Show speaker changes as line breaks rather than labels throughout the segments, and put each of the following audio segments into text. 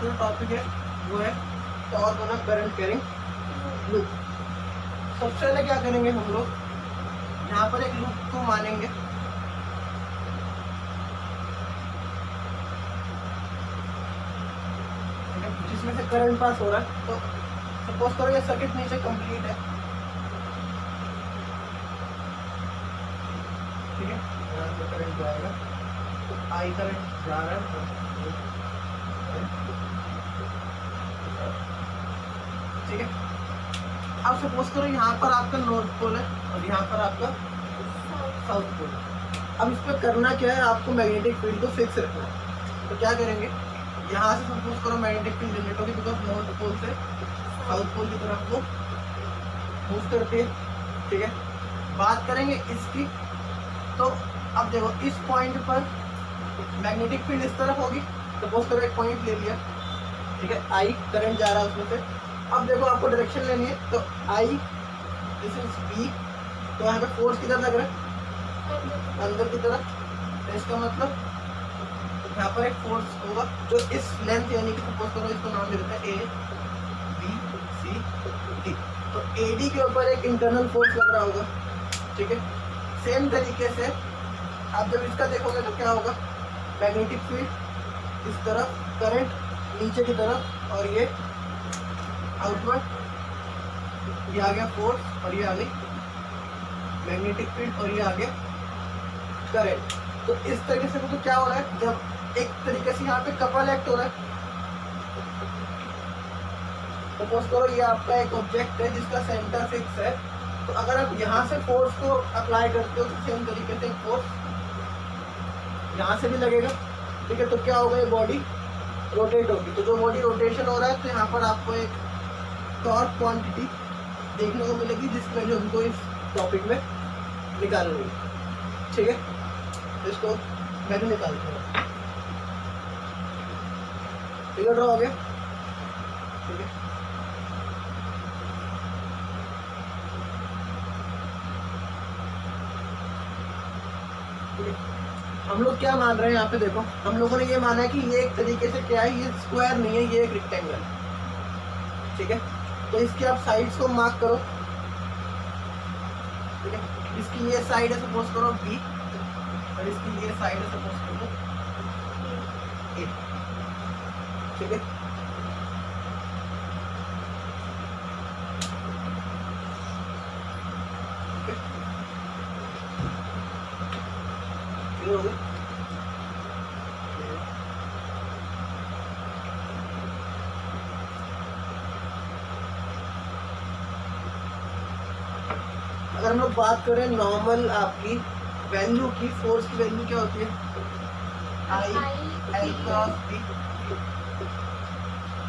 जो टॉपिक है वो है torque on a current carrying loop. सबसे पहले क्या करेंगे हम लोग, यहाँ पर एक लूप को मानेंगे। जिसमें से करंट पास हो रहा है। तो सपोज करो ये सर्किट नीचे कंप्लीट है, ठीक है। यहाँ पे करंट जाएगा तो आई करंट जा रहा है, ठीक है। अब सपोज करो यहाँ पर आपका नॉर्थ पोल है और यहाँ पर आपका साउथ पोल है। अब इस पर करना क्या है, आपको मैग्नेटिक फील्ड को फिक्स रखना है। तो क्या करेंगे, यहाँ से सपोज करो मैग्नेटिक फील्ड जनरेट होगी, बिकॉज नॉर्थ पोल से साउथ पोल की तरफ वो मूव करती है, ठीक है। बात करेंगे इसकी, तो अब देखो इस पॉइंट पर मैग्नेटिक फील्ड इस तरफ होगी। सपोज करो एक पॉइंट ले लिया, ठीक है, आई करंट जा रहा है उसमें से। अब देखो आपको डायरेक्शन लेनी है, तो आई दिस इज बी, तो यहाँ पे फोर्स किधर लग रहा है, अंदर की तरफ। तो इसका मतलब यहाँ पर एक फोर्स होगा जो इस लेंथ, यानी कि सपोज करो इसको नाम दे देते हैं ए बी सी डी। तो ए डी के ऊपर एक इंटरनल फोर्स लग रहा होगा, ठीक है। सेम तरीके से आप जब इसका देखोगे तो क्या होगा, मैग्नेटिक फील्ड इस तरफ, करंट नीचे की तरफ, और ये आउटवर्ड, ये आ गया फोर्स और ये आ गई मैग्नेटिक फील्ड और ये आ गया करंट। तो इस तरीके से तो क्या हो रहा है, जब एक तरीके से यहाँ पे कपल एक्ट हो रहा है। सपोज करो ये आपका एक ऑब्जेक्ट है जिसका सेंटर फिक्स है, तो अगर आप यहाँ से फोर्स को अप्लाई करते हो तो सेम तरीके से फोर्स यहाँ से भी लगेगा, ठीक है। तो क्या होगा, ये बॉडी रोटेट होगी। तो जो बॉडी रोटेशन हो रहा है, तो यहाँ पर आपको एक टॉर्क क्वांटिटी देखने को मिलेगी, जिसकी वैल्यू हमको इस टॉपिक में निकालनी है, ठीक है। तो इसको वैल्यू निकालते हैं, फिगर ड्रॉ हो गया, ठीक है। हम लोग क्या मान रहे हैं यहाँ पे, देखो हम लोगों ने ये माना है कि ये एक तरीके से क्या है, ये स्क्वायर नहीं है, ये एक रेक्टेंगल है, ठीक है। तो इसकी आप साइड्स को मार्क करो, ठीक है। इसकी ये साइड है सपोज करो बी, और इसकी ये साइड है सपोज करो ए, ठीक है। हो गया, अगर हम लोग बात करें नॉर्मल आपकी वैल्यू की, फोर्स की वैल्यू क्या होती है, आई एल क्रॉस बी,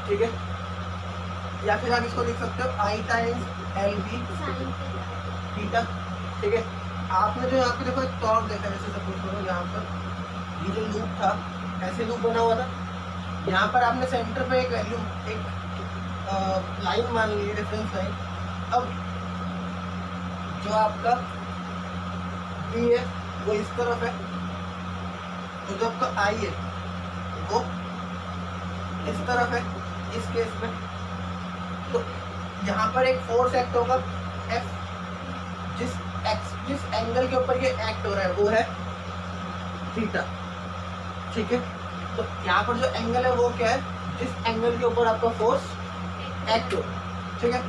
ठीक है। या फिर आप इसको लिख सकते हो आई टाइम्स एल बी थीटा, ठीक है। आपने जो यहाँ पे देखो एक टॉर्क देखा, जैसे सपोज करो यहाँ पर ये जो लूप था, ऐसे लूप बना हुआ था, यहाँ पर आपने सेंटर पे एक वैल्यू, एक लाइन मान ली, रेफरेंस लाइन। अब जो आपका बी है वो इस तरफ है, तो जो आपका आई है वो इस तरफ है इस केस में। तो यहाँ पर एक फोर्स एक्ट होगा एफ, जिस एंगल के ऊपर ये एक्ट हो रहा है वो है थीटा, ठीक है। तो यहाँ पर जो एंगल है वो क्या है, जिस एंगल के ऊपर आपका फोर्स एक्ट हो, ठीक है।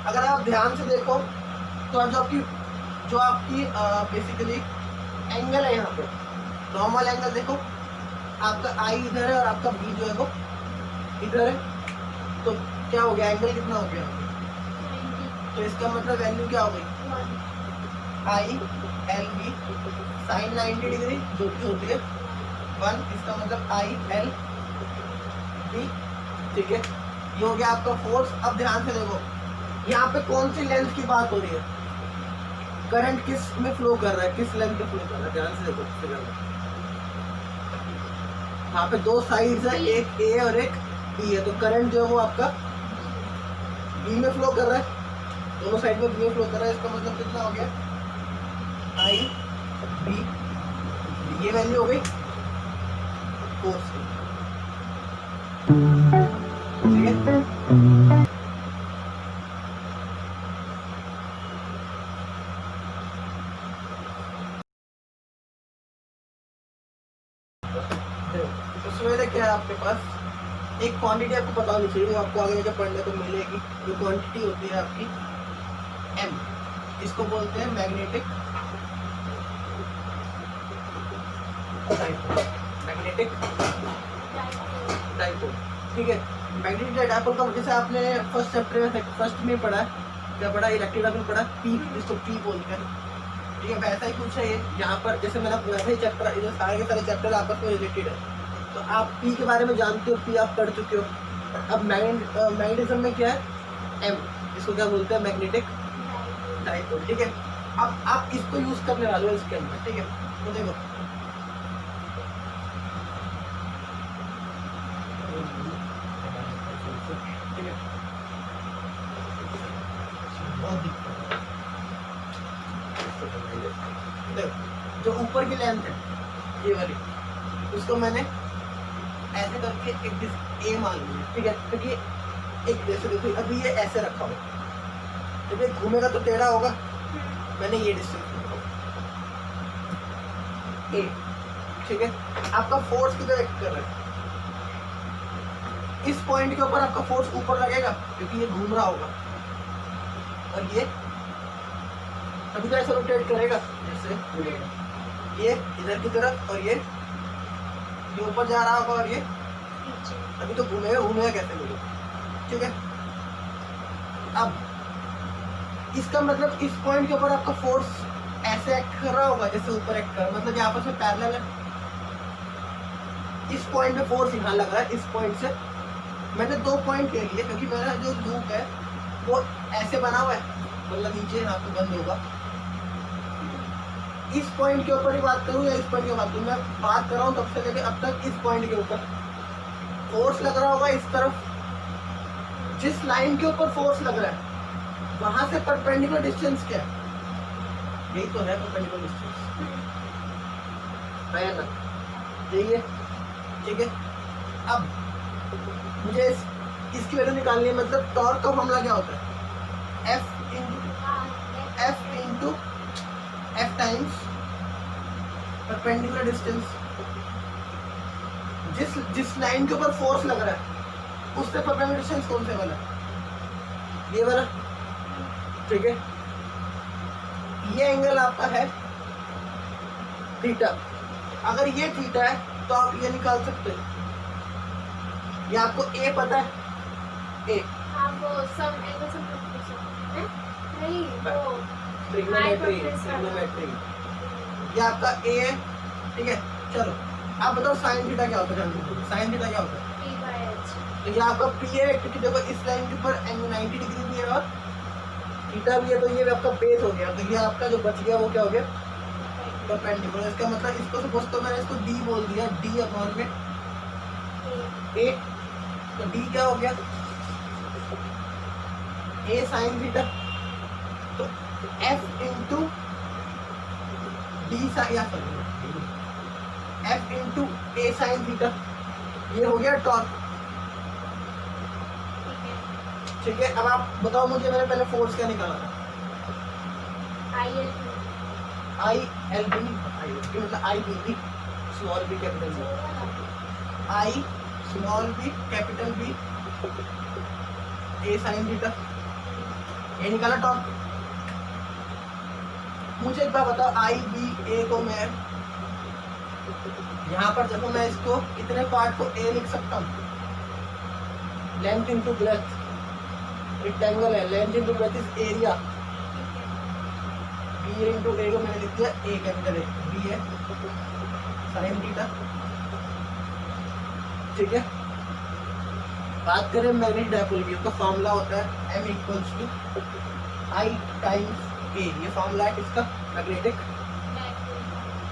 अगर आप ध्यान से देखो तो जो आपकी बेसिकली एंगल है, यहाँ पे नॉर्मल एंगल देखो, आपका आई इधर है और आपका बी जो है वो इधर है। तो क्या हो गया, एंगल कितना हो गया, तो इसका मतलब वैल्यू क्या हो गई, I L B sine 90 degree जो कि होती है 1, इसका मतलब आई एल बी, ठीक है। ये हो गया आपका फोर्स। अब ध्यान से देखो यहाँ पे कौन सी लेंथ की बात हो रही है, करंट किस में फ्लो कर रहा है, किस लेंथ में फ्लो कर रहा है, ध्यान से देखो फिगर में। यहाँ पे दो साइड्स है, एक ए और एक बी है, तो करंट जो है वो आपका बी में फ्लो कर रहा है, दोनों साइड में बी में फ्लो कर रहा है। इसका मतलब कितना हो गया, आई बी, ये वैल्यू हो गई फोर्स की, ठीक है। उसमें क्या है आपके पास एक क्वांटिटी आपको पता होनी चाहिए, वो आपको आगे जाके पढ़ने को मिलेगी। जो क्वांटिटी होती है आपकी m, इसको बोलते हैं मैग्नेटिक मैग्नेटिक डाइपोल, ठीक है। मैग्नेटिक डाइपोल का जैसे आपने फर्स्ट चैप्टर में फर्स्ट में पढ़ा, क्या पढ़ा, इलेक्ट्रिक डाइपोल पढ़ा, पी, जिसको पी बोलते हैं, ठीक है। वैसा ही कुछ है ये, यहाँ पर जैसे मैंने वैसे ही चैप्टर, इधर सारे के सारे चैप्टर आपस में रिलेटेड है, तो आप पी के बारे में जानते हो, पी आप पढ़ चुके हो। अब मैग्नेटिज्म में क्या है, एम, इसको क्या बोलते हैं, मैग्नेटिक डाइपोल, ठीक है। अब आप इसको यूज करने वाले हो इसके अंदर, ठीक है। तो देखो ठीक है, बहुत दिक्कत है। देखो जो ऊपर की लेंथ है ये वाली, उसको मैंने ऐसे करके एक ए मान लिया, ठीक है, क्योंकि एक जैसे देखो अभी ये ऐसे रखा हो, जब ये घूमेगा तो टेढ़ा होगा, मैंने ये डिस्टेंस रखा ए, ठीक है। आपका फोर्स किधर एक्ट कर रहा है, इस पॉइंट के ऊपर आपका फोर्स ऊपर लगेगा क्योंकि ये घूम रहा होगा, और ये अभी तो ऐसा रोटेट करेगा जैसे ये इधर की तरफ, और ये ऊपर जा रहा होगा, और ये अभी तो घूमेगा कैसे मुझे, ठीक है। अब इसका मतलब इस पॉइंट के ऊपर आपका फोर्स ऐसे एक्ट कर रहा होगा जैसे ऊपर एक्ट कर, मतलब ये आपस में पैरेलल है। इस पॉइंट पे फोर्स यहाँ लग रहा है, इस पॉइंट से मैंने 2 पॉइंट ले लिए क्योंकि मेरा जो लूप है वो ऐसे बना हुआ है, मतलब नीचे यहाँ पे बंद होगा। इस पॉइंट के ऊपर ही बात करूँ या इस पॉइंट की बात करूँ, मैं बात कर रहा हूँ तब से लेके अब तक इस पॉइंट के ऊपर फोर्स लग रहा होगा इस तरफ, जिस लाइन के ऊपर फोर्स लग रहा है वहां से परपेंडिकुलर डिस्टेंस क्या है, यही तो है परपेंडिकुलर डिस्टेंस, है ना, यही है, ठीक है। अब मुझे इसकी वैल्यू निकालनी है, मतलब टॉर्क का फॉर्मूला क्या होता है, F टाइम्स परपेंडिकुलर डिस्टेंस। जिस लाइन के ऊपर फोर्स लग रहा है उससे परपेंडिकुलर डिस्टेंस कौन से वाला, ये वाला, ठीक है। ये एंगल आपका है थीटा, अगर ये थीटा है तो आप ये निकाल सकते हैं, ये आपको ए पता है, ए ट्रिग्नोमेट्री, ये आपका ए है, ठीक है। चलो आप बताओ साइन थीटा क्या होता है, साइन थीटा क्या होता है, तो ये आपका पी है, क्योंकि देखो इस लाइन के ऊपर 90 डिग्री भी है और थीटा भी है, तो ये आपका बेस हो गया, तो ये आपका जो बच गया वो क्या हो गया, परपेंडिकुलर। इसका मतलब इसको सपोज तो मैंने इसको डी बोल दिया, डी अपॉन में ए, तो डी क्या हो गया, ए साइन थीटा, तो एफ इंटू डी साइन, या एफ इंटू ए साइन थीटा, ये हो गया टॉर्क, ठीक है। अब आप बताओ मुझे, मैंने पहले फोर्स क्या निकाला था, आई एल बी, मतलब I B, small B capital B, I small B capital B, A sine theta, ये निकाला टॉर्क। मुझे एक बार बताओ, आई बी ए को मैं यहाँ पर देखो, मैं इसको इतने पार्ट को ए लिख सकता हूँ, लेंथ इंटू ब्रेथ, रेक्टेंगल है, length into breadth is area, B into A को मैंने लिख दिया ए कैपिटल ए, बी है साइन थीटा, ठीक है। बात करें मैग्नेटिक डाइपोल की, उसका फॉर्मूला होता है m equals to I times A, ये फॉर्मूला है किसका, मैग्नेटिक,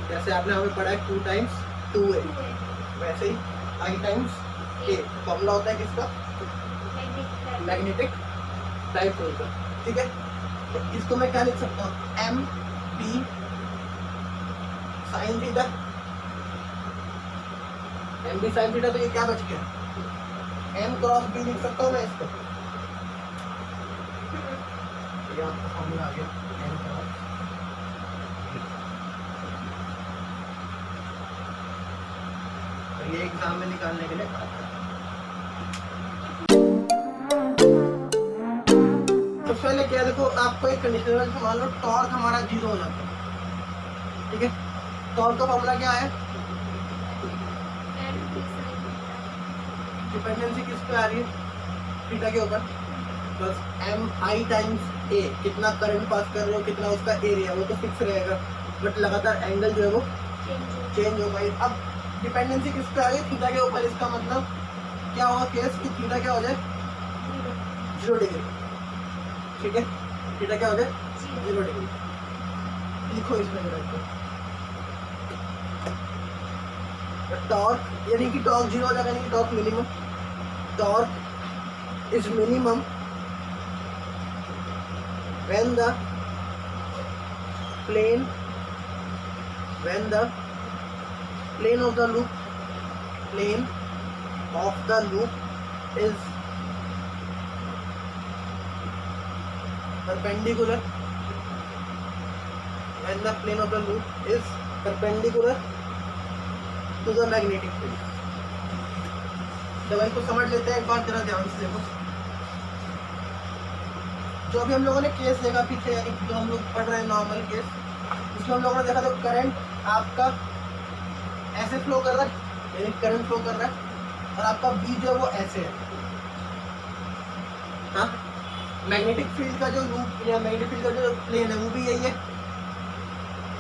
जैसे आपने हमें पढ़ा है 2 टाइम्स 2a, वैसे ही आई टाइम्स ए फॉर्मूला होता है किसका, मैग्नेटिक डाइपोल का, ठीक है। तो इसको मैं क्या लिख सकता हूँ, M B sine theta, M B sine theta, तो ये क्या बच गया, एम क्रॉस बी लिख सकता हूँ मैं इसको, ये आपका फॉर्मूला आ गया एम क्रॉस, ये एग्जाम में निकालने के लिए तो पहले क्या, देखो आपको एक कंडीशन मान लो टॉर्क हमारा 0 हो जाता है, ठीक है। टॉर्क का फॉर्मूला क्या है, डिपेंडेंसी किस पे आ रही है, थीटा के ऊपर, बस एम आई टाइम्स ए, कितना करंट पास कर रहे हो, कितना उसका एरिया, वो तो फिक्स रहेगा, बट लगातार एंगल जो है वो चेंज होगा। अब डिपेंडेंसी किस पे आ गई, थीटा के ऊपर, इसका मतलब क्या होगा केस कि थीटा क्या हो जाए 0 डिग्री, ठीक है। थीटा क्या हो जाए 0 डिग्री, लिखो इसमें जरा, टॉर्क यानी कि टॉर्क 0 हो जाएगा, यानी कि torque minimum, torque is minimum when the plane of the loop is perpendicular, when the plane of the loop is perpendicular to the magnetic field। जब इसको समझ लेते हैं एक बार जरा ध्यान से देखो, जो अभी हम लोगों ने केस देखा पीछे, यानी जो हम लोग पढ़ रहे हैं नॉर्मल केस, उसमें हम लोगों ने देखा तो करंट आपका ऐसे फ्लो कर रहा है, यानी करंट फ्लो कर रहा है, और आपका बी जो है वो ऐसे है, हाँ। मैग्नेटिक फील्ड का जो लूप या मैग्नेटिक फील्ड का जो प्लेन है वो भी यही है,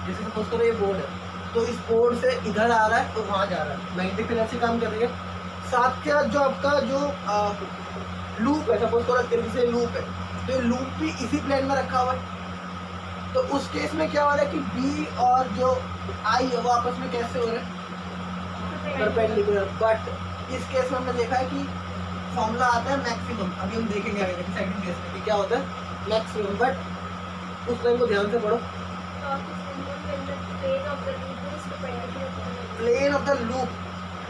जैसे सपोज करो ये बोर्ड है, तो इस बोर्ड से इधर आ रहा है तो वहाँ जा रहा है, मैग्नेटिक फील्ड ऐसे काम कर रही है। साथ के जो आपका जो लूप है, सपोज करो तरीके से लूप है, तो लूप भी इसी प्लेन में रखा हुआ है, तो उस केस में क्या हो रहा है कि बी और जो आई है वो आपस में कैसे हो रहे हैं, परपेंडिकुलर। बट इस केस में हमने देखा है कि फॉर्मूला आता है मैक्सिमम, अभी हम देखेंगे आगे सेकंड केस में कि क्या होता है मैक्सिमम, बट उस लाइन को ध्यान से पढ़ो, प्लेन ऑफ द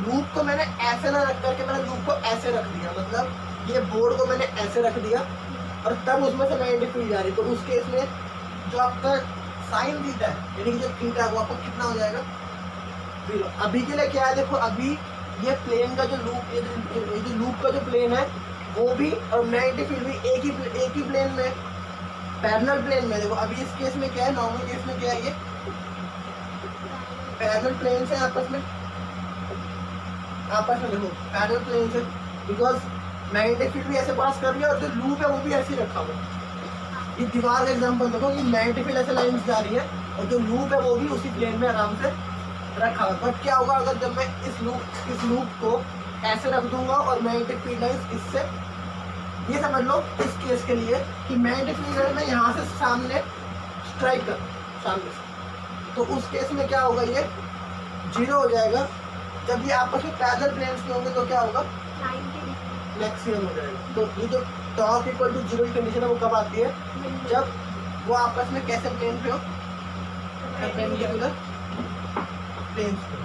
लूप को मैंने ऐसे ना रख करके मैंने लूप को ऐसे रख दिया, मतलब ये बोर्ड को मैंने ऐसे रख दिया और तब उसमें से मैग्नेटिक फील्ड जा रही, तो उस केस में जो आपका साइन थीटा है, यानी कि जो थीटा है वो आपको कितना हो जाएगा 0। अभी के लिए क्या है, देखो अभी ये प्लेन का जो लूप, ये जो लूप का जो प्लेन है वो भी और मैग्नेटिक फील्ड भी एक ही प्लेन में, पैरेलल प्लेन में। देखो अभी इस केस में क्या है, नॉर्मल केस में क्या है, ये पैरेलल प्लेन से आपस में देखो पैरेलल प्लेन से, बिकॉज मैग्नेटिक फील्ड भी ऐसे पास कर रही है और जो लूप है वो भी ऐसे ही रखा हुआ है। ये दीवार का एग्जांपल देखो कि मैग्नेटिक फील्ड ऐसे लाइंस जा रही है और जो लूप है वो भी उसी प्लेन में आराम से रखा हुआ है। बट क्या होगा अगर जब मैं इस लूप को ऐसे रख दूंगा और मैग्नेटिक फील्ड लाइंस इससे, ये समझ लो इस केस के लिए कि मैग्नेटिक फील्ड लाइन में यहाँ से सामने स्ट्राइक कर सामने से, तो उस केस में क्या होगा, ये 0 हो जाएगा। जब ये आपस में पैरेलल प्लेन्स में होंगे तो क्या होगा, मैक्सिमम हो जाएगा। तो ये जो टॉर्क इक्वल टू 0 की कंडीशन है वो कब आती है, जब वो आपस में कैसे प्लेन पे हो, परपेंडिकुलर प्लेन्स पे।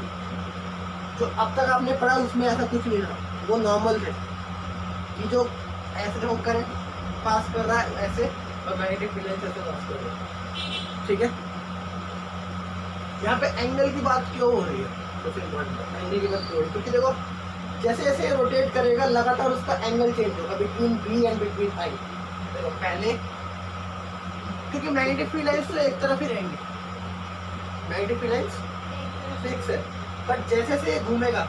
जो अब तक आपने पढ़ा उसमें ऐसा कुछ नहीं रहा, वो नॉर्मल थे कि जो ऐसे देखो करंट पास कर रहा है ऐसे और मैग्नेटिक फील्ड ऐसे पास कर रहा है, ठीक है। यहाँ पे एंगल की बात क्यों हो रही है, तो फिर एंगल की बात क्यों हो रही है, क्योंकि देखो जैसे जैसे रोटेट करेगा लगातार उसका एंगल चेंज होगा between B and between I. देखो पहले क्योंकि मैग्नेटिक फील्ड लाइंस तो एक तरफ ही रहेंगी, मैग्नेटिक फील्ड लाइंस फिक्स है, बट जैसे जैसे ये घूमेगा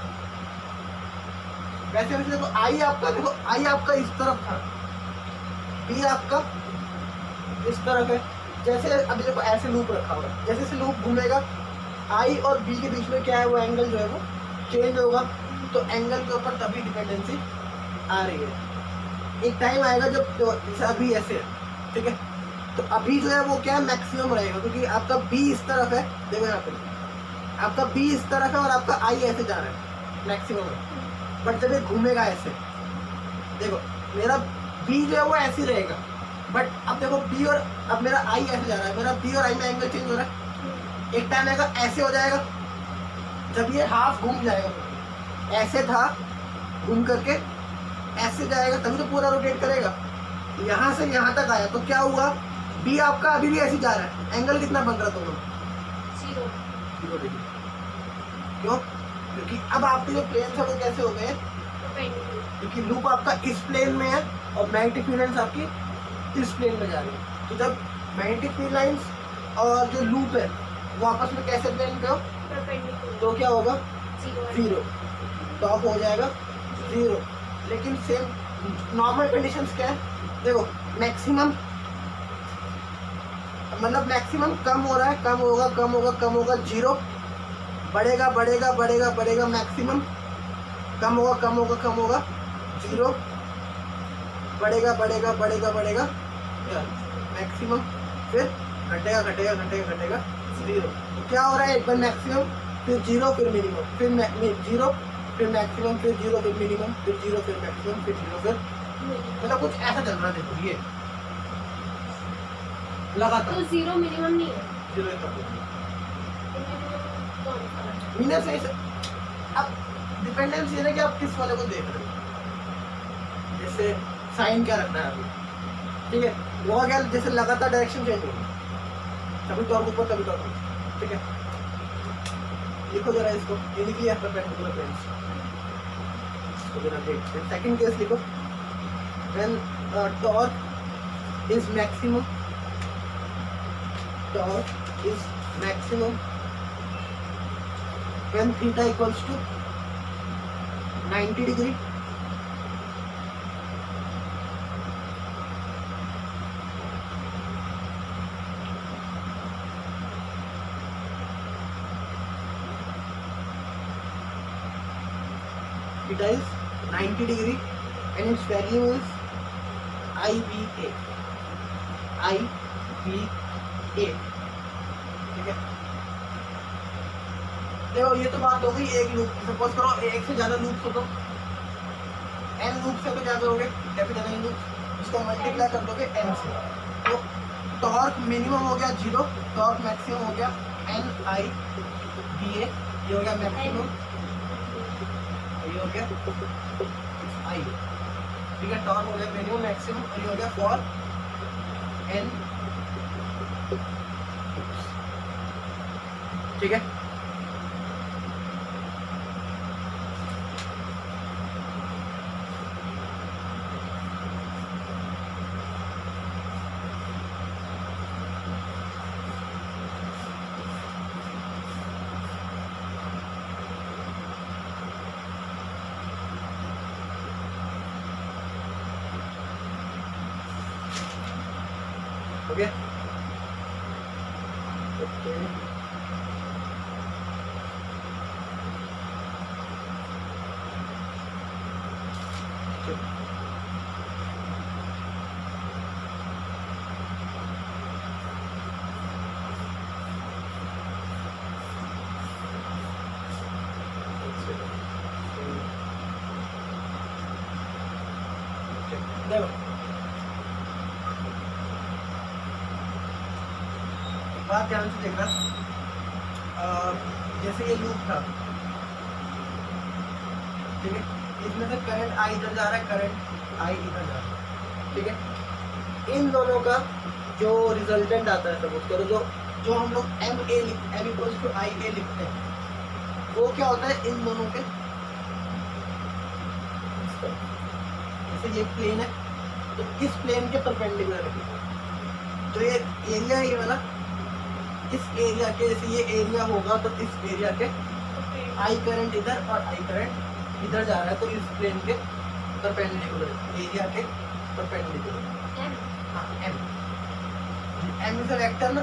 वैसे वैसे देखो आई आपका इस तरफ था, बी आपका इस तरफ है। जैसे अभी देखो ऐसे लूप रखा हुआ है, जैसे जैसे लूप घूमेगा आई और बी के बीच में क्या है, वो एंगल जो है वो चेंज होगा, तो एंगल के ऊपर तभी डिपेंडेंसी आ रही है। एक टाइम आएगा जब जैसे अभी ऐसे है, ठीक है, तो अभी जो है वो क्या है, मैक्सिमम रहेगा, क्योंकि आपका बी इस तरफ है, देखो यहाँ पे आपका बी इस तरफ है और आपका आई ऐसे जा रहा है, मैक्सिमम है। बट जब ये घूमेगा ऐसे, देखो मेरा बी जो है वो ऐसे ही रहेगा, बट अब देखो बी और अब मेरा आई ऐसे जा रहा है, मेरा बी और आई में एंगल चेंज हो रहा है। एक टाइम आएगा ऐसे हो जाएगा, जब ये हाफ घूम जाएगा ऐसे था, घूम करके ऐसे जाएगा तभी तो पूरा रोटेट करेगा। यहाँ से यहाँ तक आया तो क्या हुआ, बी आपका अभी भी ऐसे जा रहा है। एंगल कितना बन रहा था दोनों? 0 डिग्री। क्यों? क्योंकि अब आपके जो प्लेन है वो कैसे हो गए? क्योंकि लूप आपका इस प्लेन में है और मैग्नेटिक फील्ड लाइंस आपकी इस प्लेन में जा रही है। तो जब मैग्नेटिक फील्ड लाइंस और जो लूप है वो आपस में कैसे प्लेन पे हो, तो क्या होगा? 0। टॉप हो जाएगा 0। लेकिन सेम नॉर्मल कंडीशंस क्या है? देखो मैक्सिमम, मतलब मैक्सिमम कम हो रहा है, कम होगा कम होगा कम होगा, 0 बढ़ेगा बढ़ेगा बढ़ेगा बढ़ेगा, मैक्सिमम कम होगा कम होगा कम होगा, 0 बढ़ेगा बढ़ेगा बढ़ेगा बढ़ेगा मैक्सिमम, फिर घटेगा घटेगा घटेगा घटेगा 0। तो क्या हो रहा है? एक बार मैक्सिमम, फिर 0, फिर मिनिमम, फिर 0, फिर मैक्सिमम, फिर 0, फिर मिनिमम, फिर 0, फिर मैक्सिमम, फिर 0, फिर मतलब कुछ ऐसा चल रहा है। देखो ये लगातार
तो 0 मिनिमम नहीं है,
0 मिनिमम से। अब डिपेंडेंस ये है कि आप किस वाले को देख रहे हो। जैसे साइन क्या रखना है अभी, ठीक है, वो क्या जैसे लगातार डायरेक्शन चेंज होगी, कभी टॉर्क ऊपर कभी टॉर्क नीचे, ठीक है। लिखो जरा इसको, ये लिखिए परपेंडिकुलर प्लेन्स। सेकंड केस लिखो, when torque is maximum, torque is maximum when theta equals to 90 degree, theta is 90 degree and its value is IBA, ठीक है। देखो ये तो बात हो गई एक लूप। सपोज करो एक से ज्यादा लूप हो तो n लूप से तो क्या करोगे? कैपिटल N लूप, इसको मल्टीप्लाई कर दोगे n से। तो टॉर्क मिनिमम हो गया 0, टॉर्क मैक्सिमम हो गया NIBA, ये हो गया मैक्सिमम, ये हो गया I, ठीक है। टॉर्क हो गया मिनिमम मैक्सिमम और ये हो गया फॉर n, ठीक है। ओके देखो बात ध्यान से देखना, जैसे ये लूप था, ठीक है, इसमें से करंट आई इधर जा रहा है, करंट आई इधर जा रहा है, ठीक है। इन दोनों का जो रिजल्टेंट आता है, सपोज करो जो हम लोग एम इक्वल्स टू आई ए लिखते हैं, वो क्या होता है इन दोनों के, जैसे ये प्लेन है तो इस प्लेन के परपेंडिकुलर है। तो ये एरिया है ये वाला, इस एरिया के, जैसे ये एरिया होगा तो इस एरिया के आई करंट इधर और आई करंट इधर जा रहा है, तो इस प्लेन के परपेंडिकुलर, एरिया के परपेंडिकुलर। हाँ एम इज अ वेक्टर ना,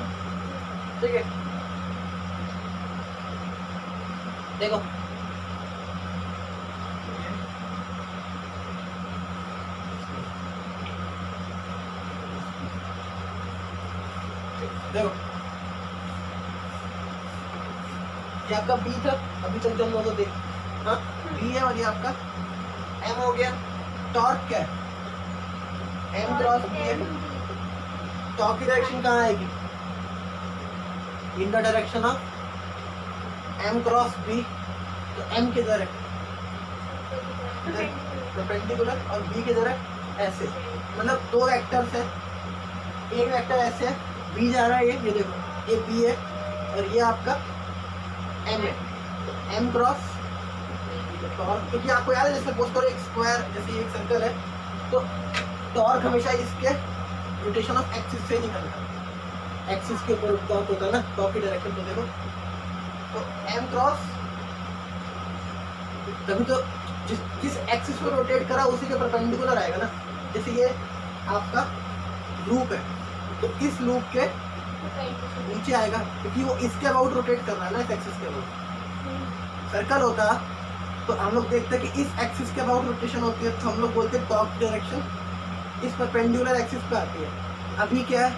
ठीक है। देखो देखो ये आपका बी था, अभी तक जो हम लोगों को देख, हाँ बी है, और ये आपका एम हो गया। टॉर्क क्या है? एम क्रॉस बी है। टॉर्क की डायरेक्शन कहाँ आएगी? In the direction of M cross B. तो एम किधर है? परपेंडिकुलर, और बी किधर है ऐसे, मतलब दो वेक्टर्स है, एक वेक्टर ऐसे है, बी जा रहा है, ये देखो ये बी है और ये आपका एम है, तो एम क्रॉस टॉर्क, क्योंकि आपको याद है जैसे सपोज करो एक स्क्वायर जैसे एक सर्कल है तो टॉर्क हमेशा इसके रोटेशन ऑफ एक्सिस से निकलता है, एक्सिस के ऊपर टॉर्क होता है ना, टॉर्क की डायरेक्शन तो देखो, तो एम क्रॉस, तभी तो जिस एक्सिस पर रोटेट करा उसी के परपेंडिकुलर आएगा ना, जैसे ये आपका लूप है तो इस लूप के नीचे आएगा क्योंकि वो इसके अबाउट रोटेट कर रहा है ना, इस एक्सिस के अबाउट। सर्कल होता तो हम लोग देखते हैं कि इस एक्सिस के अबाउट रोटेशन होती है तो हम लोग बोलते हैं टॉप डायरेक्शन इस परपेंडिकुलर एक्सिस पे आती है। अभी क्या है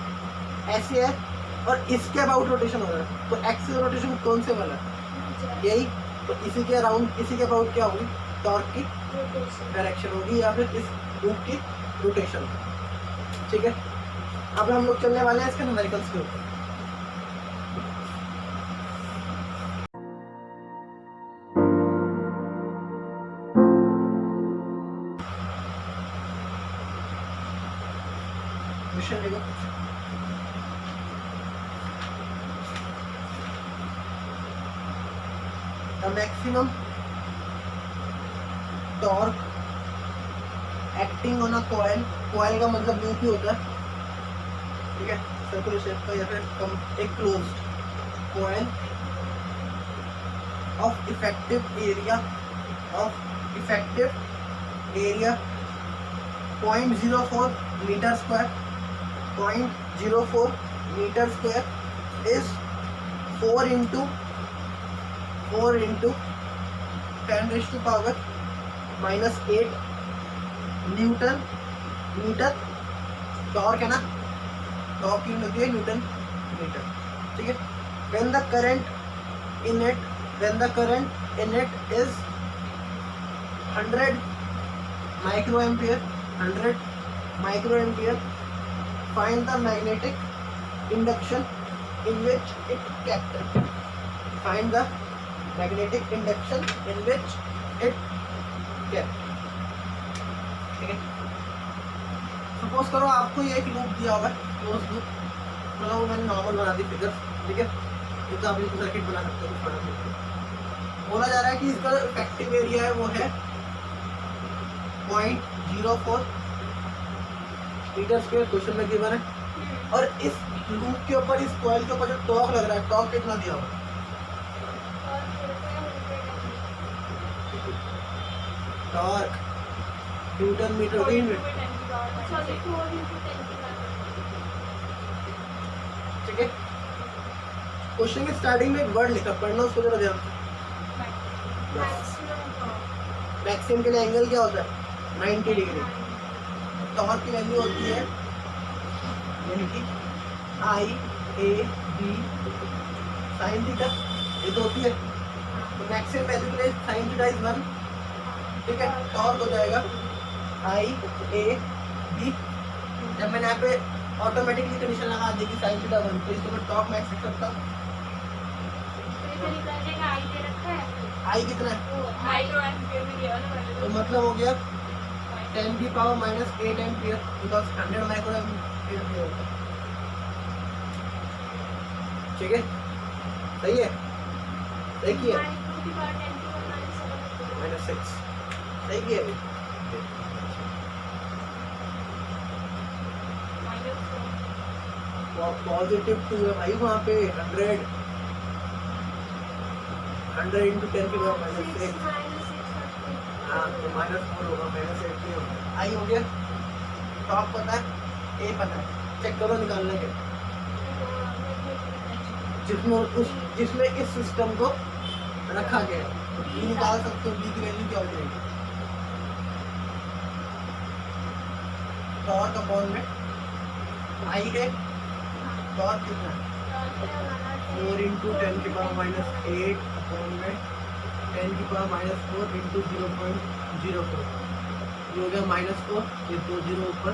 ऐसे है और इसके अबाउट रोटेशन हो रहा है, तो एक्सिस रोटेशन कौन से वाला है यही, तो इसी के अराउंड इसी के अबाउट क्या होगी टॉर्क की डायरेक्शन होगी या फिर इस लूप की रोटेशन। ठीक है, अब हम लोग चलने वाले हैं इसके न्यूमेरिकल्स के ऊपर। क्वेश्चन देखो, the maximum torque acting on a coil, coil का मतलब लूप ही होता है, ठीक है, सर्कुलर शेप का या फिर एक closed coil of effective area 0.04 metre square, 0.04 metre square is 4 into 10⁻⁻8 newton metre, torque है ना, टॉर्क की यूनिट है न्यूटन मीटर। ठीक है, when the current in it is 100 microampere, find the magnetic induction in which it kept, find the magnetic induction in which it kept। ठीक है, suppose करो आपको ये एक लूप दिया होगा क्लोज लूप, मतलब वो मैंने नॉर्मल बना दी फिगर, ठीक है, ये तो आप इसको सर्किट बना सकते हो, कुछ बना सकते हो। बोला जा रहा है कि इसका इफेक्टिव एरिया है वो है 0.04 मीटर स्क्वायर, क्वेश्चन में गिवन है, और इस लूप के ऊपर इस कॉइल के ऊपर जो टॉर्क लग रहा है, टॉर्क कितना दिया होगा, टॉर्क न्यूटन मीटर होगी, ठीक है। क्वेश्चन की स्टार्टिंग में एक वर्ड लिखा, पढ़ना उसको जरा ध्यान से। मैक्सिमम के लिए एंगल क्या होता है 90 डिग्री, टॉर्क की वैल्यू होती है यानी कि I/A/B sin थीटा, ये तो होती है, तो मैक्सिमम वैल्यू के लिए sin थीटा इज 1, ठीक है, टॉर्क हो जाएगा I/A/B। जब मैंने यहाँ पे ऑटोमेटिकली कंडीशन लगा दी कि sin थीटा 1, तो इसको मैं टॉर्क मैक्स लिख सकता हूँ। I कितना है, तो मतलब हो गया 10⁻⁻8 एम्पियर, बिकॉज 100 माइक्रो एम्पियर होता है। ठीक है, सही है, सही किया, -6 सही किया अभी। पॉजिटिव 2 है भाई वहाँ पे, 100 into 10⁻⁻6, हाँ तो -4 होगा, -8 नहीं होगा। आई हो गया, टॉप पता है, ए पता है, चेक करो निकालना क्या, जिसमें इस सिस्टम को रखा गया है, तो बी निकाल सकते हो, बी की वैल्यू क्या हो जाएगी, टॉर्क अपॉन में आई है, टॉर्क कितना है 4 into 10⁻⁻8 अपॉन में 10⁻⁻4 into 0.04, ये हो गया -4, ये 2 0 ऊपर,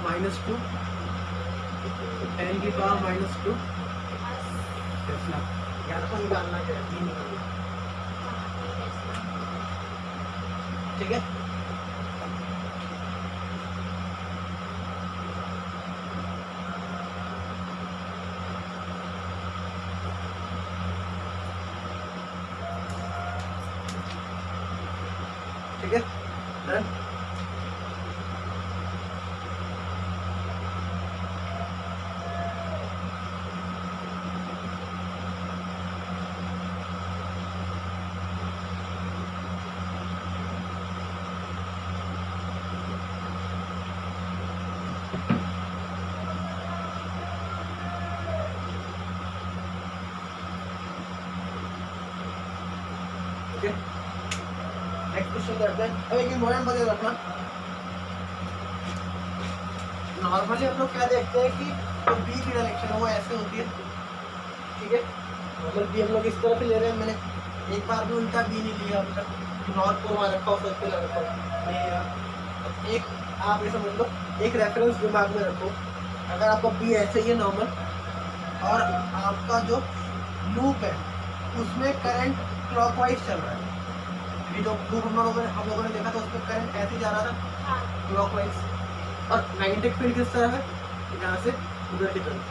-2 10⁻⁻2 टेस्ला, यार को निकालना क्या है, ठीक है। ठीक है, डन। नेक्स्ट क्वेश्चन करते हैं। अब एक इम्पोर्टेंट बात रखना, नॉर्मली हम लोग क्या देखते हैं कि जो बी की डायरेक्शन है वो ऐसे होती है, ठीक है। मतलब बी हम लोग इस तरफ ले रहे हैं, मैंने एक बार भी उल्टा बी नहीं लिया अभी तक, नॉर्थ पोल वहाँ रखा हो, साउथ पोल रखा हो। एक आप ये समझ लो, एक रेफरेंस दिमाग में रखो, अगर आपका बी ऐसे ही है नॉर्मल, और आपका जो लूप है उसमें करंट क्लॉकवाइज चल रहा है, ये जो लूप हम लोगों ने देखा था उसमें करंट ऐसे जा रहा था क्लॉकवाइज, और मैग्नेटिक फील्ड किस तरह है, यहाँ से उधर की तरफ।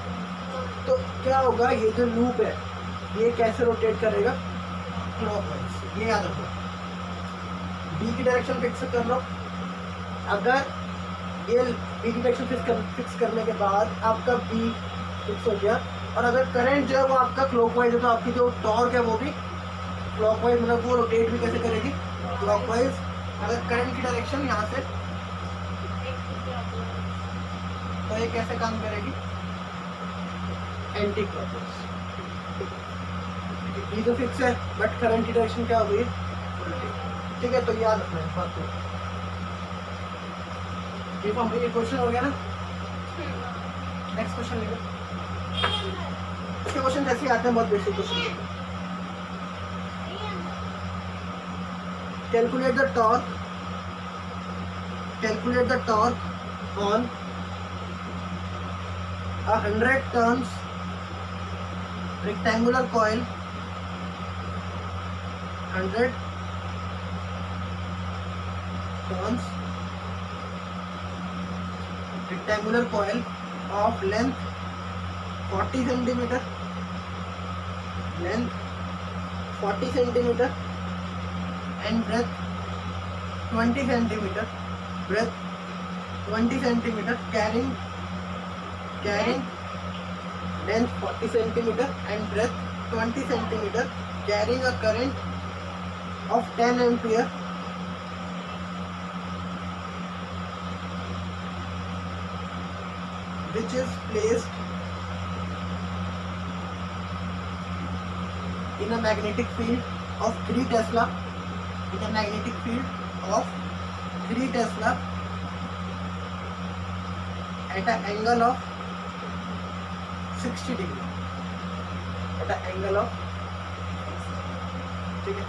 तो क्या होगा, ये जो लूप है ये कैसे रोटेट करेगा, क्लॉकवाइज। ये याद रखो, बी की डायरेक्शन फिक्स कर लो। अगर ये बी की डायरेक्शन फिक्स करने के बाद आपका बी फिक्स हो गया, और अगर करंट जो है वो आपका क्लॉकवाइज है, तो आपकी जो टॉर्क है वो भी क्लॉकवाइज, मतलब वो रोटेट भी कैसे करेगी, क्लॉकवाइज। अगर करंट की डायरेक्शन यहाँ से, तो ये कैसे काम करेगी, एंटी क्लॉकवाइज। ये तो फिक्स है, बट करंट की डायरेक्शन क्या हो गई, ठीक है। तो याद रखना है बात को। ये कंप्लीट क्वेश्चन हो गया ना। नेक्स्ट क्वेश्चन लिखो। इसके क्वेश्चन कैसे आते हैं, बहुत basic question. Calculate the torque, calculate the torque on 100 turns rectangular coil, 100 turns rectangular coil of length 40 centimeter, length 40 centimeter and breadth 20 centimeter, breadth 20 centimeter, carrying length 40 centimeter and breadth 20 centimeter, carrying a current of 10 ampere, which is placed in a magnetic field of 3 Tesla, in a magnetic field of 3 Tesla at an angle of 60 degree, at an angle of, ठीक है।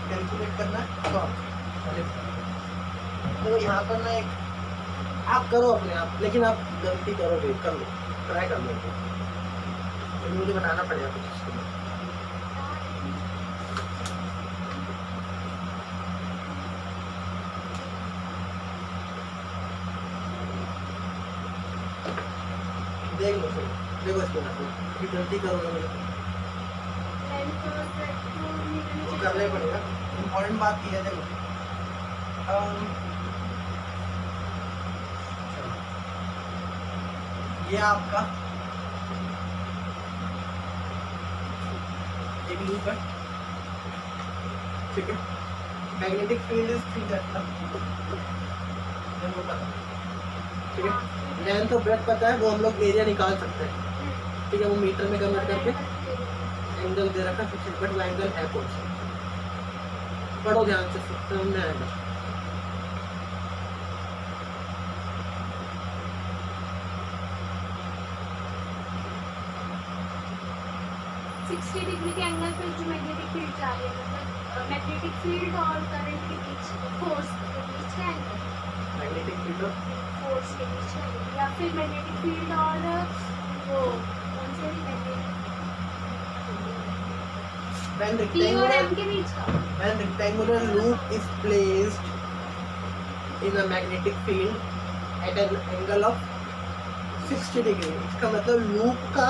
Calculate करना है, तो यहाँ पर ना एक आप करो अपने आप, लेकिन आप गलती करोगे, कर लो, ट्राई कर लो, तो मुझे बनाना पड़ेगा कुछ इसके लिए। देख लो, देखो इसको ना, कि गलती करोगे मुझे वो करना ही पड़ेगा। इम्पोर्टेंट बात की है, देखो ये आपका एक लूप है, ठीक है। मैग्नेटिक फील्ड इज 3 टेस्ला, ठीक है। लेंथ और ब्रेथ पता है, वो हम लोग एरिया निकाल सकते हैं, ठीक है। वो मीटर में कन्वर्ट करके एंगल दे रखा है, बट वो एंगल है कौन सा, पढ़ो ध्यान से, समझ में आएगा।
डिग्री के एंगल पे जो मैग्नेटिक फील्ड जा रही है, मतलब मैग्नेटिक फील्ड और करंट के बीच, फोर्स के बीच का एंगल,
मैग्नेटिक फील्ड और
फोर्स के बीच का, या फिर मैग्नेटिक फील्ड और वो कौन से
When
पी और
rectangular
एम के बीच का
when rectangular loop is placed in a magnetic field at an angle of 60 degree, इसका मतलब लूप का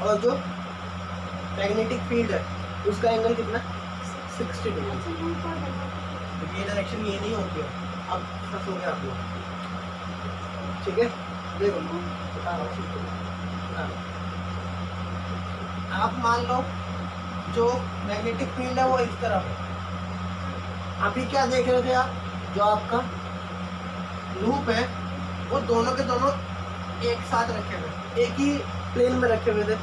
और जो मैग्नेटिक फील्ड है उसका एंगल कितना 60 डिग्री।
अच्छा लूप और
तो ये डायरेक्शन ये नहीं होती है, अब फंस हो गया आप लोग। ठीक है, देखो बता रहा हूँ, बता रहा हूँ। आप मान लो जो मैग्नेटिक फील्ड है वो इस तरफ है। अभी क्या देख रहे थे आप, जो आपका लूप है वो दोनों के दोनों एक साथ रखे हुए, एक ही प्लेन में रखे हुए थे।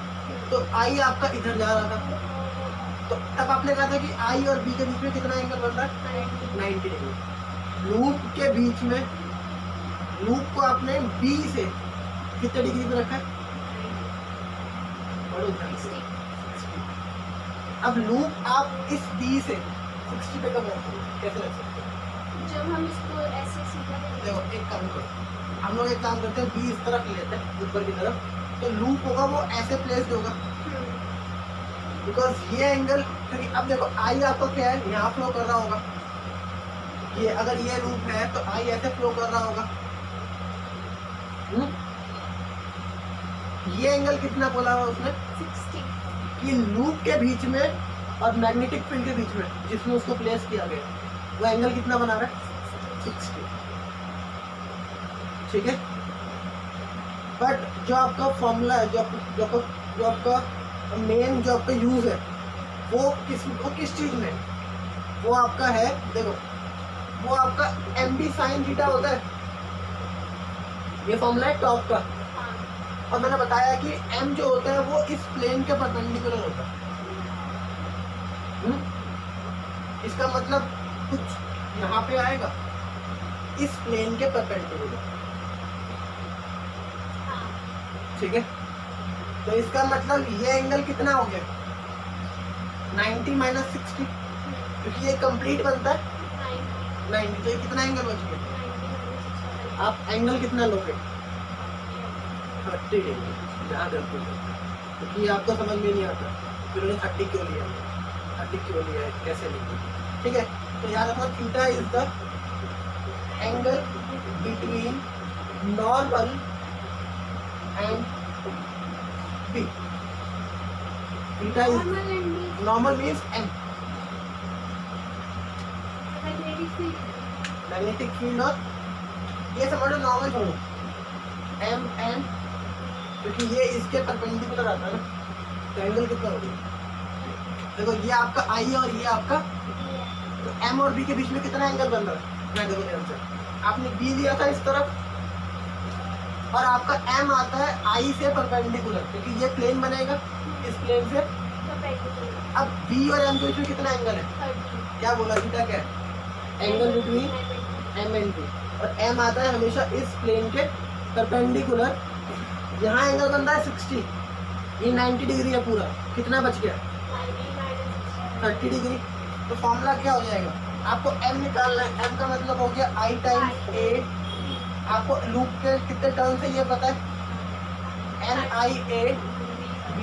तो आई आपका इधर जा रहा था, तो तब आपने कहा था कि आई और बी के बीच में कितना एंगल बन रहा है 90 डिग्री। लूप के बीच में लूप को आपने बी से कितने डिग्री पे रखा है, अब लूप आप इस बी से 60 पे कब रख सकते हैं, कैसे रख सकते हैं?
जब हम इसको ऐसे सीधा
देखो एक काम करो, हम लोग एक काम करते हैं, बी इस तरफ लेते हैं ऊपर की तरफ, तो लूप होगा वो ऐसे प्लेस्ड होगा, बिकॉज ये एंगल, क्योंकि अब देखो आई आपका क्या है, यहाँ फ्लो कर रहा होगा, ये अगर ये लूप है तो आई ऐसे फ्लो कर रहा होगा। ये एंगल कितना बोला हुआ उसने
60
कि लूप के बीच में और मैग्नेटिक फील्ड के बीच में जिसमें उसको प्लेस किया गया, वो एंगल कितना बना रहा है 60। ठीक है, बट जो आपका फॉर्मूला है, जो आपका मेन जो आपका यूज है वो किस चीज में, वो आपका है, देखो वो आपका एम बी साइन थीटा होता है, ये फॉर्मूला है टॉप का। और मैंने बताया कि m जो होता है वो इस प्लेन के परपेंडिकुलर होता है। इसका मतलब कुछ यहाँ पे आएगा इस प्लेन के परपेंडिकुलर। ठीक है, तो इसका मतलब ये एंगल कितना हो गया 90 माइनस 60, क्योंकि ये कंप्लीट बनता है 90, तो ये कितना एंगल बच गया, आप एंगल कितना लोगे 30 डिग्री। यहाँ गलती है क्योंकि आपको समझ में नहीं आता फिर उन्होंने 30 क्यों लिया, 30 क्यों लिया है, कैसे लिया। ठीक है, तो याद रखो theta is the angle between normal and B. Theta is normal means M, magnetic field, और ये समझ लो नॉर्मल छोड़ो एम एन, क्योंकि ये इसके परपेंडिकुलर आता है ना, तो एंगल कितना होगा, देखो ये आपका आई और ये आपका, तो एम और बी के बीच में कितना एंगल बन रहा है, मैं देखो ध्यान से, आपने बी लिया था इस तरफ और आपका एम आता है आई से परपेंडिकुलर, क्योंकि ये प्लेन बनेगा इस प्लेन से। अब बी और एम के बीच में कितना एंगल है, क्या बोला थीटा क्या है, angle between M and B, और एम आता है हमेशा इस प्लेन के परपेंडिकुलर। यहाँ एंगल बन रहा है 60, ये 90 डिग्री है पूरा, कितना बच गया 30 डिग्री। तो फॉर्मूला क्या हो जाएगा, आपको m निकालना है, m का मतलब हो गया i टाइम्स a, आपको लूप के कितने टर्न से ये पता है n i a b।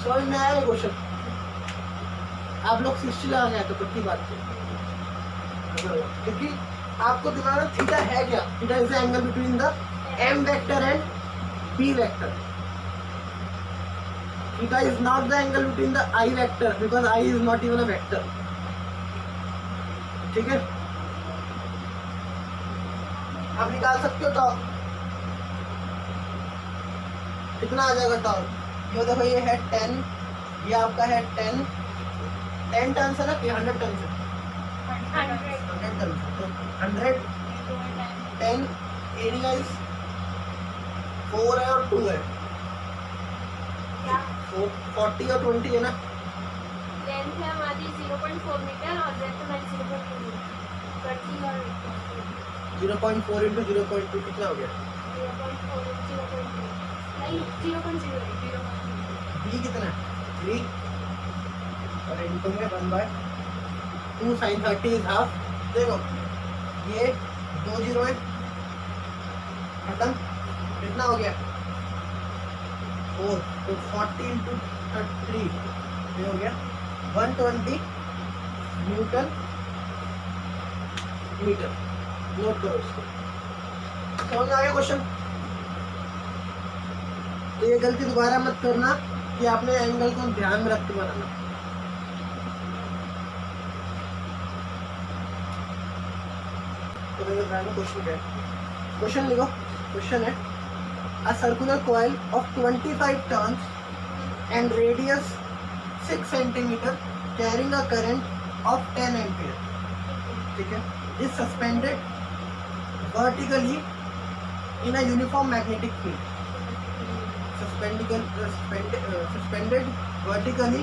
समझ में आया ये क्वेश्चन, आप लोग 60 लगा गए तो पक्की बात है, क्योंकि आपको दिमाग में थीटा है क्या, theta is the angle between the m vector and b vector. Theta is not the angle between the i vector, because i is not even a vector. ठीक है, आप निकाल सकते हो टॉर्क, कितना आ जाएगा टॉर्क, ये देखो ये है 10, ये आपका है 10 टन से ना, ये 100 टन से 100 टन से, तो 100 10 एरिया इज 4 है और 2 है, 40 और 20 है ना,
लेंथ है हमारी 0.4 मीटर और ब्रेड्थ हमारी 0.2 मीटर, कटली और
0.4 इंटू 0.2 कितना हो गया,
0.4 0.2 नहीं 0.0
b कितना है 3 और इनको में 1/2 sin 30 इज हाफ। देखो ये 2 जीरो है खत्म, कितना हो गया 4, तो 40 इंटू 3 ये हो गया 120 न्यूटन मीटर। नोट करो इसको। समझ आ गया क्वेश्चन? तो ये गलती दोबारा मत करना कि आपने एंगल को ध्यान में रख के बनाना। तो क्वेश्चन क्या है? क्वेश्चन लिखो। क्वेश्चन है a circular coil of 25 turns and radius 6 centimetre carrying a current of 10 ampere, ठीक है, is suspended vertically in a uniform magnetic field. Suspended vertically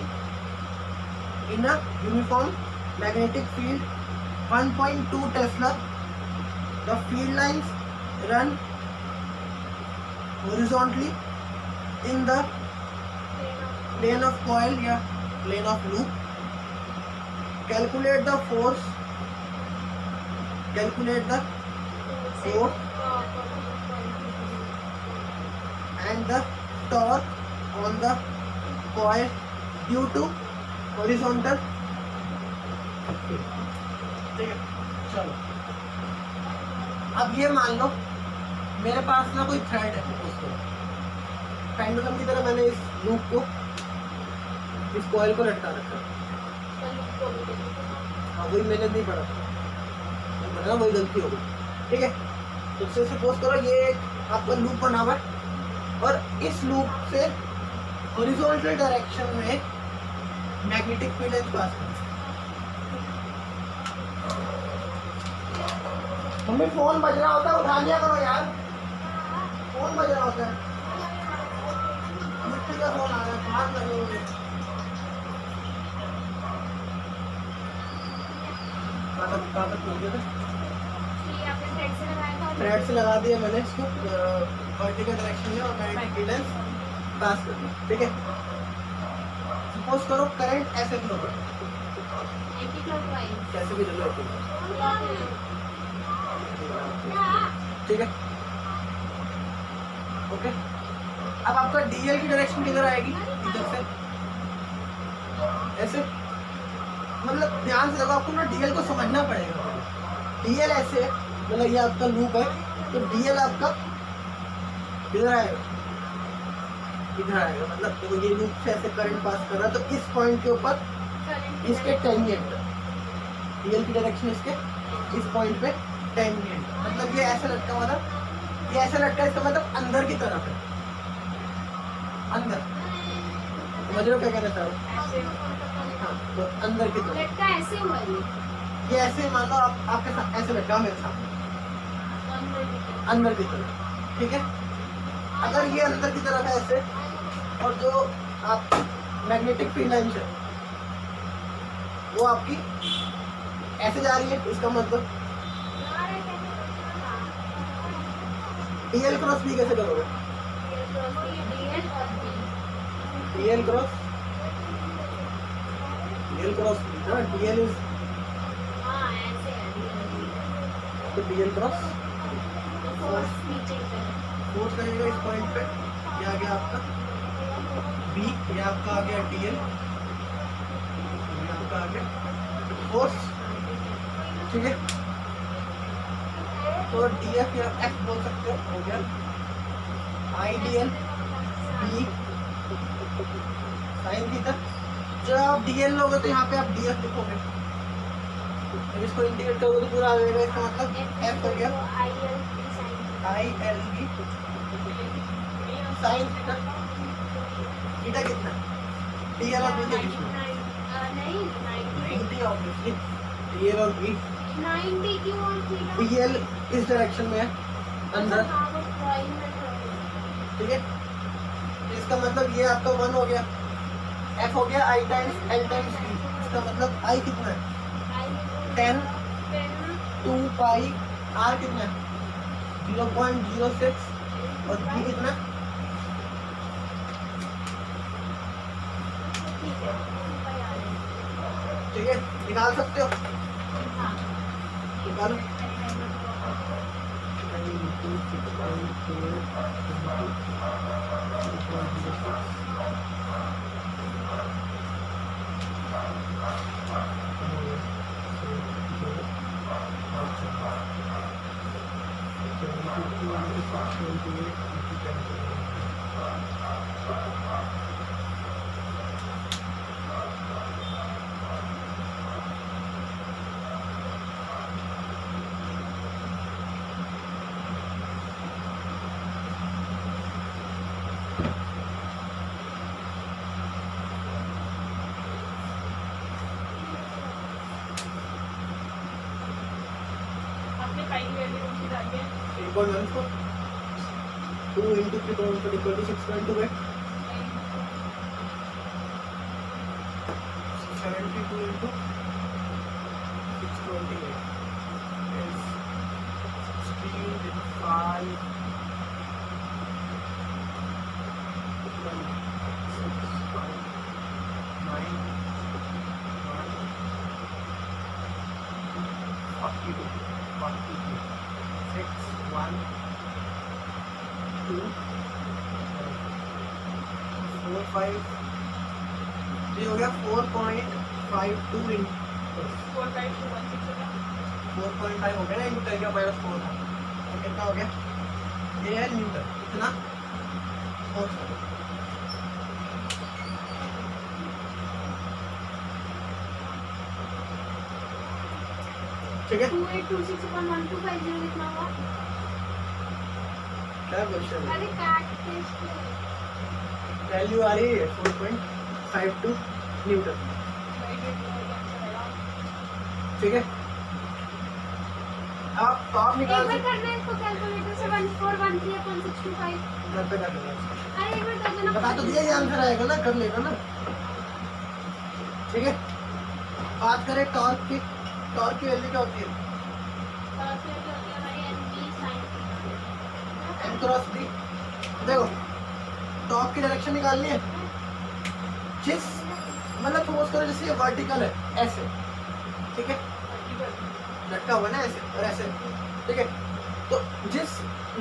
in a uniform magnetic field 1.2 Tesla. The field lines run horizontally in the plane of coil या plane of loop. Calculate the force and the torque on the coil due to horizontal. ठीक है, चलो अब ये मान लो मेरे पास ना कोई थ्रेड है, उसको पेंडुलम की तरह मैंने इस लूप को, इस कॉइल को लटका रखा है। हाँ, वही मैंने नहीं पढ़ा था, वही गलती हो गई। ठीक है, तो सपोज करो ये एक आपका लूप बना हुआ है और इस लूप से हॉरिजॉन्टल डायरेक्शन में मैग्नेटिक फील्ड पास कर। मम्मी फोन बज रहा होता है, उठा लिया करो यार, फोन बज रहा होता है, मिट्टी का फोन आ रहा है, बाहर लगे हुए। थ्रेड से लगा दिया मैंने इसको वर्टिकल डायरेक्शन में और मैग्नेटिक फील्ड पास कर दिया। ठीक है, सपोज करो करंट ऐसे फ्लो कर, कैसे भी चलो, ठीक है, ओके। अब आपका डीएल की डायरेक्शन किधर आएगी? इधर से ऐसे, मतलब ध्यान से देखो, आपको ना डीएल को समझना पड़ेगा। डीएल ऐसे, मतलब ये आपका लूप है, तो डीएल आपका इधर आएगा, इधर आएगा, मतलब देखो ये लूप से ऐसे करंट पास कर रहा है, तो इस पॉइंट के ऊपर इसके टेंजेंट, डीएल की डायरेक्शन इसके इस पॉइंट पे टेंजेंट, मतलब ये ऐसे लटका हुआ था, ये ऐसे लटका, इसका मतलब अंदर की तरफ है, अंदर, समझ रहे हो क्या कहना चाह रहा हूँ? हाँ, तो अंदर की तरफ
लटका ऐसे हुआ
ये ऐसे मान लो आपके साथ ऐसे लटका मेरे साथ अंदर की तरफ। ठीक है, अगर ये अंदर की तरफ है ऐसे, और जो आप मैग्नेटिक फील्ड लाइन है वो आपकी ऐसे जा रही है, इसका मतलब डीएल क्रॉस बी कैसे करोगे? डीएल क्रॉस बी ना, डीएल इज, तो डीएल क्रॉस फोर्स लगेगा इस पॉइंट पे, ये आ गया आपका बी, ये आपका आ गया डीएल, ये आपका आ गया फोर्स। ठीक है, तो डीएफ या एफ बोल सकते हो गया, आई डीएल बी साइन थीटा। जब आप डीएल लोगे तो यहाँ पे आप डीएफ लिखोगे, जब इसको इंटीग्रेट करोगे तो पूरा आ जाएगा, इसका मतलब एफ हो गया I L B sine theta. Theta कितना? डीएल और बी के बीच में 90 ऑब्वियसली, डीएल और बी
90 क्यों और थीटा?
डीएल इस डायरेक्शन में है अंदर, ठीक है, इसका मतलब ये आपका 1 हो गया, एफ हो गया आई टाइम्स एल टाइम्स बी, इसका मतलब आई कितना है 10 2 पाई, आर कितना है 0.06 और बी कितना, ठीक है, निकाल सकते हो, निकालो।
आपने पाई की वैल्यू कौन सी डाली है?
3.14 2 into 3.14 equal to 6.28 72 into 628 is 16 into 5 ये हो गया 4.52 इन 4.5 हो गया ना इंटू 10 का -4 था तो कितना हो गया ये है न्यूटन कितना ठीक है
2826.1250 कितना हुआ?
क्या क्वेश्चन है
अरे काट के इसको।
वैल्यू आ रही है 4.52 न्यूटन ठीक है आप निकाल
एक बार करना है इसको कैलकुलेटर से 1413.625
घर पे कर देना
अरे एक बार कर देना
बता तो दिया ये आंसर आएगा ना कर लेगा ना ठीक है बात करें टॉर्क की वैल्यू क्या होती है m क्रॉस b देखो टॉर्क की डायरेक्शन निकालनी है जिस मतलब सपोज करो जैसे ये वर्टिकल है ऐसे ठीक है लटका हुआ है ना ऐसे और ऐसे ठीक है तो जिस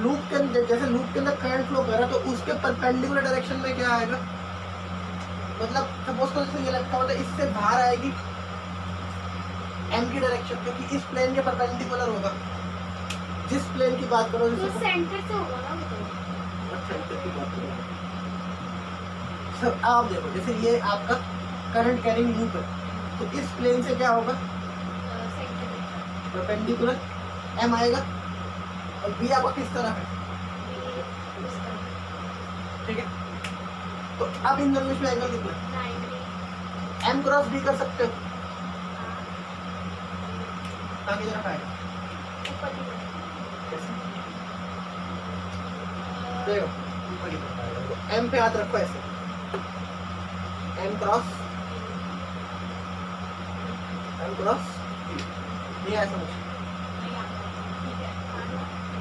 लूप के अंदर जैसे लूप के अंदर करंट फ्लो कर रहा है तो उसके परपेंडिकुलर डायरेक्शन में क्या आएगा मतलब सपोज करो जैसे ये लटका हुआ है इससे बाहर आएगी m की डायरेक्शन क्योंकि इस प्लेन के परपेंडिकुलर होगा जिस प्लेन की बात करो
तो
जैसे
सेंटर से होगा ना वो तो
अच्छा की बात करो सब आप देखो जैसे ये आपका करंट कैरिंग लूप है तो इस प्लेन से क्या होगा
सेंटर
परपेंडिकुलर m आएगा और b आपका किस तरह है ठीक है तो अब इन दोनों में एंगल कितना है m क्रॉस b कर सकते हो कहाँ की तरफ आएगा कैसे देखो ऊपर की तरफ आएगा तो m पे हाथ रखो ऐसे m क्रॉस ये ऐसा मुझे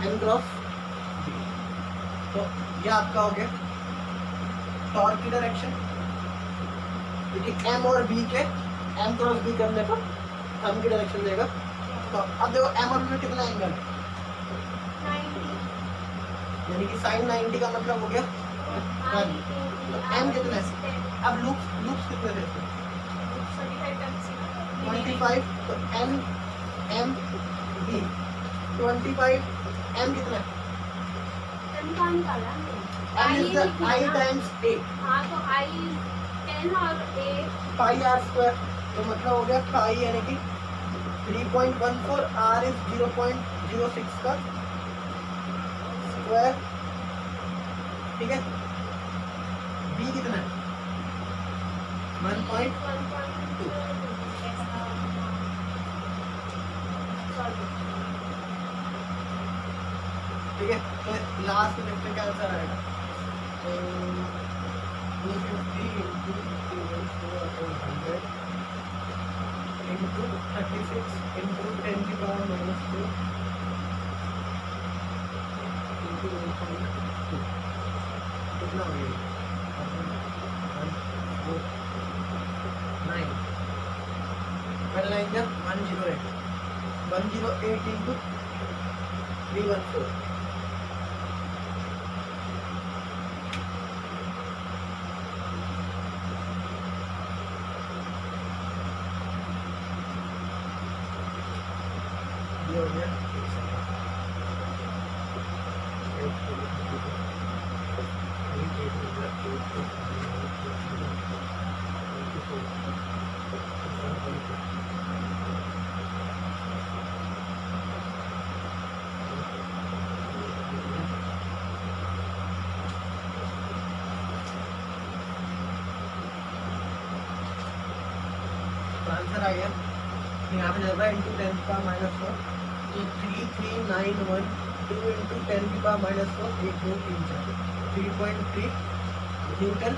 m क्रॉस तो ये आपका हो गया टॉर्क की डायरेक्शन क्योंकि m और b के m क्रॉस b करने पर थंब की डायरेक्शन देगा तो अब देखो m और b में कितना एंगल है यानी कि sin 90 का मतलब हो गया तो m कितना है अब लूप्स कितने थे 25 तो m b 25 m कितना है m is the I times a
हाँ तो I 10 और A
pi r square तो मतलब हो गया pi यानी कि 3.14 r is 0.06 का स्क्वायर ठीक है b कितना है 1.2 ठीक है तो लास्ट में देखते हैं क्या आंसर आएगा तो 250 into 36 into 10 की पावर -2 into 1.2 कितना हो गया 149 पहला लाइन जब 108 into 314 हो गया। आंसर आ गया। यहाँ पे चल रहा है इंटू 10 की पावर -4, तो 3391 2 इंटू 10 की power -4 1 2 3 4 3.3 newton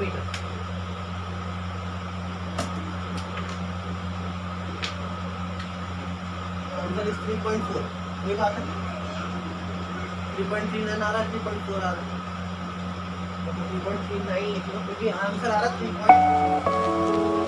metre. Answer is 3.4। ये बात है 3.39 आ रहा है, 3.4 आ रहा है, 3.39 लिख लो क्योंकि आंसर आ रहा है 3.4।